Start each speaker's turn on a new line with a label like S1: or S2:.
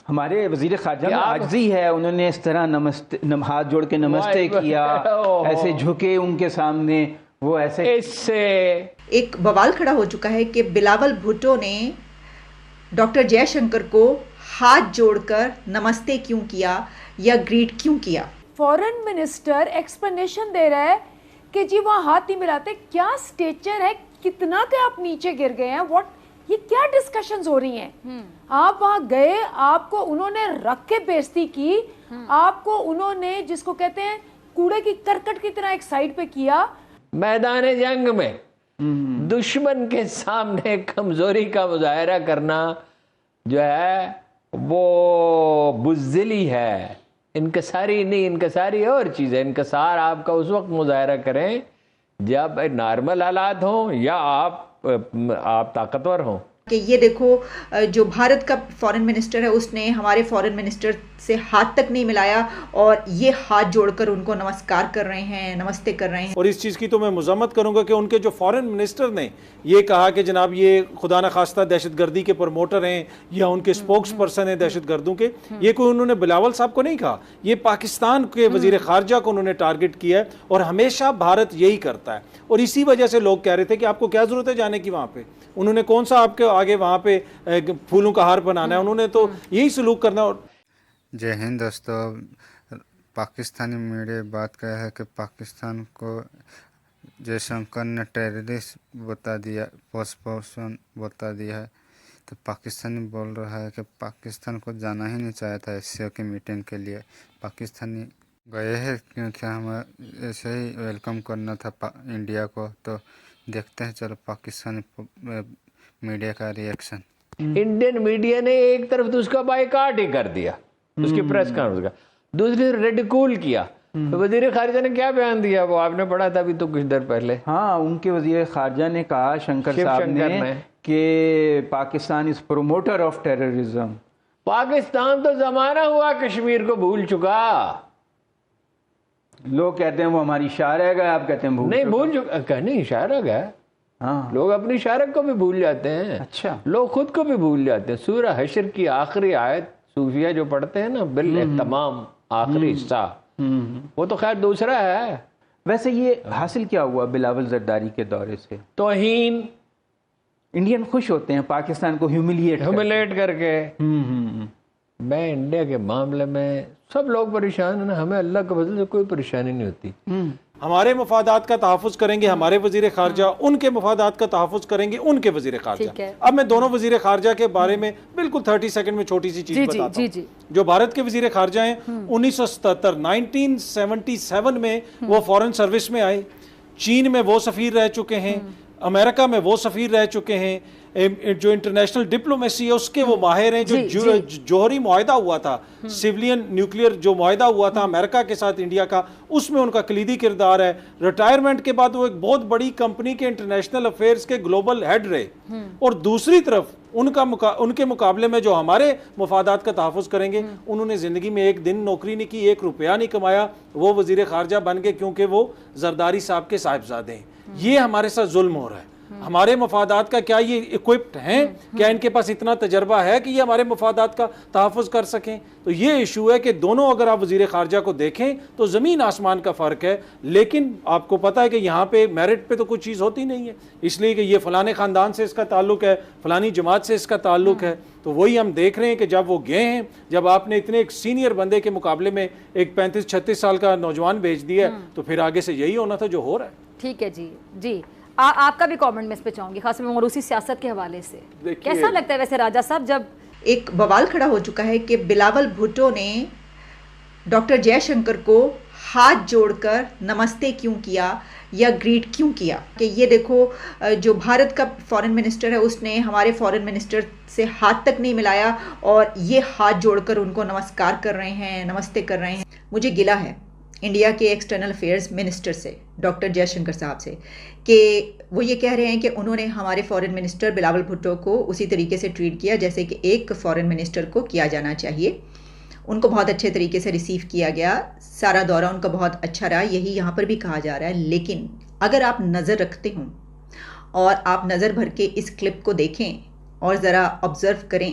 S1: ہمارے وزیر خارجہ میں عاجزی ہے، انہوں نے اس طرح ہاتھ جوڑ کے نمستے کیا، ایسے جھکے ان کے سامنے، وہ ایسے
S2: اس سے
S3: ایک بوال کھڑا ہو چکا ہے کہ بلاول بھٹو نے ڈاکٹر جے شنکر کو ہاتھ جوڑ کر نمستے کیوں کیا یا گریٹ کیوں کیا.
S4: فورن منسٹر ایکسپلینیشن دے رہا ہے کہ جی وہاں ہاتھ نہیں ملاتے. کیا اسٹیچر ہے، کتنا کہ آپ نیچے گر گئے ہیں، یہ کیا ڈسکشنز ہو رہی ہیں. آپ وہاں گئے، آپ کو انہوں نے رکھ کے بےزتی کی، آپ کو انہوں نے جس کو کہتے ہیں کوڑے کی کرکٹ کی طرح ایک سائڈ پہ کیا.
S2: میدان جنگ میں دشمن کے سامنے کمزوری کا مظاہرہ کرنا جو ہے وہ بزدلی ہے. انکساری نہیں، انکساری اور چیز ہے. انکسار آپ کا اس وقت مظاہرہ کریں جب نارمل حالات ہوں یا آپ طاقتور ہوں.
S3: کہ یہ دیکھو جو بھارت کا فورن منسٹر ہے اس نے ہمارے فورن منسٹر سے ہاتھ تک نہیں ملایا اور یہ ہاتھ جوڑ کر ان کو نمسکار کر رہے ہیں، نمستے کر رہے ہیں.
S5: اور اس چیز کی تو میں مذمت کروں گا کہ ان کے جو فورن منسٹر نے یہ کہا کہ جناب یہ خدا نخواستہ دہشت گردی کے پروموٹر ہیں یا ان کے سپوکس پرسن ہیں دہشت گردوں کے، یہ کوئی انہوں نے بلاول صاحب کو نہیں کہا، یہ پاکستان کے وزیر خارجہ کو انہوں نے ٹارگٹ کیا ہے. اور ہمیشہ بھارت یہی کرتا ہے اور اسی وجہ سے لوگ کہہ رہے تھے کہ آپ کو کیا ضرورت ہے جانے کی وہاں پہ. انہوں نے کون سا آپ کے آگے وہاں پہ پھولوں کا ہار بنانا ہے، انہوں نے تو یہی سلوک کرنا. اور
S6: جے ہند دوستو، پاکستانی میڈیا بات کہا ہے کہ پاکستان کو جے شنکر نے ٹیررسٹ بتا دیا، پوسپوشن بتا دیا ہے، تو پاکستانی بول رہا ہے کہ پاکستان کو جانا ہی نہیں چاہتا تھا ایس سی او کی میٹنگ کے لیے. پاکستانی گئے ہیں کیونکہ ہمیں ایسے ہی ویلکم کرنا تھا انڈیا کو. تو دیکھتے ہیں چلو پاکستانی میڈیا کا ریئیکشن.
S2: انڈین میڈیا نے ایک طرف تو اس کا بائیکاٹ ہی کر دیا، اس کی پریس کانفرنس کا، دوسری ریڈیکول کیا. وزیر خارجہ نے کیا بیان دیا وہ آپ نے پڑھا تھا ابھی تو کچھ دیر پہلے.
S1: ہاں، ان کے وزیر خارجہ نے کہا شنکر صاحب نے کہ پاکستان از پروموٹر آف ٹیررزم.
S2: پاکستان تو زمانہ ہوا کشمیر کو بھول چکا.
S1: لوگ کہتے ہیں وہ ہماری شاہ رہ گئے، آپ کہتے ہیں
S2: نہیں بھول چکا، نہیں شاہ رہ گئے.
S1: ہاں،
S2: لوگ اپنی شارک کو بھی بھول جاتے ہیں.
S1: اچھا،
S2: لوگ خود کو بھی بھول جاتے ہیں. سورہ حشر کی آخری آیت صوفیہ جو پڑھتے ہیں نا، بالاہتمام آخری حصہ، وہ تو خیر دوسرا ہے.
S1: ویسے یہ حاصل کیا ہوا بلاول زرداری کے دورے سے؟
S2: توہین.
S1: انڈین خوش ہوتے ہیں پاکستان کو ہیوملیٹ
S2: کر کے. میں انڈیا کے معاملے میں سب لوگ پریشان ہیں نا، ہمیں اللہ کے فضل سے کوئی پریشانی نہیں ہوتی.
S5: ہمارے مفادات کا تحفظ کریں گے ہمارے وزیر خارجہ، ان کے مفادات کا تحفظ کریں گے ان کے وزیر خارجہ. اب میں دونوں وزیر خارجہ کے بارے میں بالکل 30 سیکنڈ میں چھوٹی سی چیز بتاتا ہوں. جو بھارت کے وزیر خارجہ ہیں 1977 میں وہ فورن سروس میں آئے. چین میں وہ سفیر رہ چکے ہیں، امریکہ میں وہ سفیر رہ چکے ہیں، جو انٹرنیشنل ڈپلومیسی ہے اس کے وہ ماہر ہیں. جو جوہری معاہدہ ہوا تھا، سیولین نیوکلیئر جو معاہدہ ہوا تھا امریکہ کے ساتھ انڈیا کا، اس میں ان کا کلیدی کردار ہے. ریٹائرمنٹ کے بعد وہ ایک بہت بڑی کمپنی کے انٹرنیشنل افیئرز کے گلوبل ہیڈ رہے. اور دوسری طرف ان کے مقابلے میں جو ہمارے مفادات کا تحفظ کریں گے، انہوں نے زندگی میں ایک دن نوکری نہیں کی، 1 روپیہ نہیں کمایا، وہ وزیر خارجہ بن گئے کیونکہ وہ زرداری صاحب کے صاحبزادے ہیں. یہ ہمارے ساتھ ظلم ہو رہا ہے. ہمارے مفادات کا کیا یہ اکوپڈ ہیں؟ کیا ان کے پاس اتنا تجربہ ہے کہ یہ ہمارے مفادات کا تحفظ کر سکیں؟ تو یہ ایشو ہے کہ دونوں اگر آپ وزیر خارجہ کو دیکھیں تو زمین آسمان کا فرق ہے. لیکن آپ کو پتا ہے کہ یہاں پہ میرٹ پہ تو کوئی چیز ہوتی نہیں ہے، اس لیے کہ یہ فلانے خاندان سے اس کا تعلق ہے، فلانی جماعت سے اس کا تعلق ہے. تو وہی ہم دیکھ رہے ہیں کہ جب وہ گئے ہیں، جب آپ نے اتنے ایک سینئر بندے کے مقابلے میں ایک 35-36 سال کا نوجوان بھیج دیا ہے، تو پھر آگے سے یہی ہونا تھا جو ہو رہا ہے.
S4: ٹھیک ہے جی آپ کا بھی کامنٹ میں اس پہ چاہوں گی، خاص طور پہ موروثی سیاست کے حوالے سے. کیسا لگتا ہے ویسے راجہ صاحب جب
S3: ایک بوال کھڑا ہو چکا ہے کہ بلاول بھٹو نے ڈاکٹر جے شنکر کو ہاتھ جوڑ کر نمستے کیوں کیا یا گریٹ کیوں کیا. کہ یہ دیکھو جو بھارت کا فورن منسٹر ہے اس نے ہمارے فورن منسٹر سے ہاتھ تک نہیں ملایا اور یہ ہاتھ جوڑ کر ان کو نمسکار کر رہے ہیں، نمستے کر رہے ہیں. مجھے گلہ ہے انڈیا کے ایکسٹرنل افیئرز منسٹر سے، ڈاکٹر جے شنکر صاحب سے، کہ وہ یہ کہہ رہے ہیں کہ انہوں نے ہمارے فورن منسٹر بلاول بھٹو کو اسی طریقے سے ٹریٹ کیا جیسے کہ ایک فورن منسٹر کو کیا جانا چاہیے. ان کو بہت اچھے طریقے سے ریسیو کیا گیا، سارا دورہ ان کا بہت اچھا رہا، یہی یہاں پر بھی کہا جا رہا ہے. لیکن اگر آپ نظر رکھتے ہوں اور آپ نظر بھر کے اس کلپ کو دیکھیں اور ذرا آبزرو کریں